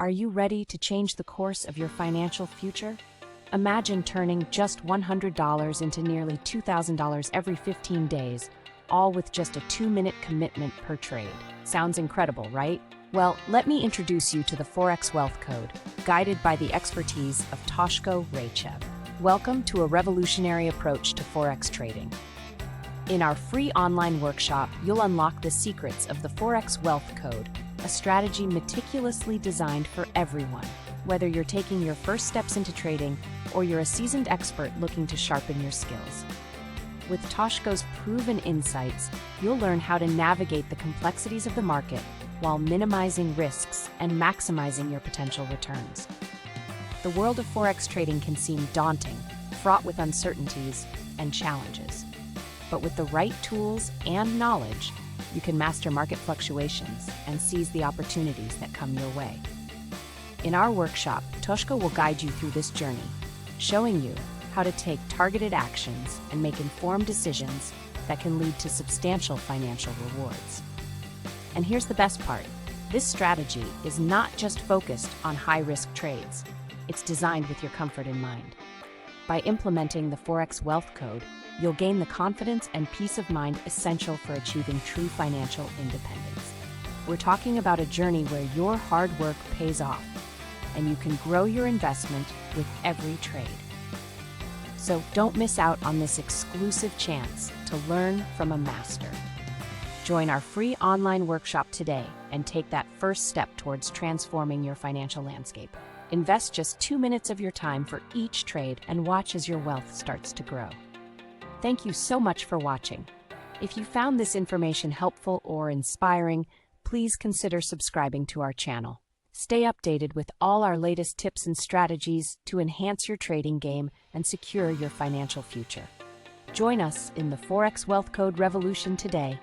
Are you ready to change the course of your financial future? Imagine turning just $100 into nearly $2,000 every 15 days, all with just a 2-minute commitment per trade. Sounds incredible, right? Well, let me introduce you to the Forex Wealth Code, guided by the expertise of Toshko Rayev. Welcome to a revolutionary approach to Forex trading. In our free online workshop, you'll unlock the secrets of the Forex Wealth Code, a strategy meticulously designed for everyone, whether you're taking your first steps into trading or you're a seasoned expert looking to sharpen your skills. With Toshko's proven insights, you'll learn how to navigate the complexities of the market while minimizing risks and maximizing your potential returns. The world of Forex trading can seem daunting, fraught with uncertainties and challenges. But with the right tools and knowledge, you can master market fluctuations and seize the opportunities that come your way. In our workshop, Toshko will guide you through this journey, showing you how to take targeted actions and make informed decisions that can lead to substantial financial rewards. And here's the best part. This strategy is not just focused on high-risk trades. It's designed with your comfort in mind. By implementing the Forex Wealth Code, you'll gain the confidence and peace of mind essential for achieving true financial independence. We're talking about a journey where your hard work pays off, and you can grow your investment with every trade. So don't miss out on this exclusive chance to learn from a master. Join our free online workshop today and take that first step towards transforming your financial landscape. Invest just 2 minutes of your time for each trade and watch as your wealth starts to grow. Thank you so much for watching. If you found this information helpful or inspiring, please consider subscribing to our channel. Stay updated with all our latest tips and strategies to enhance your trading game and secure your financial future. Join us in the Forex Wealth Code revolution today.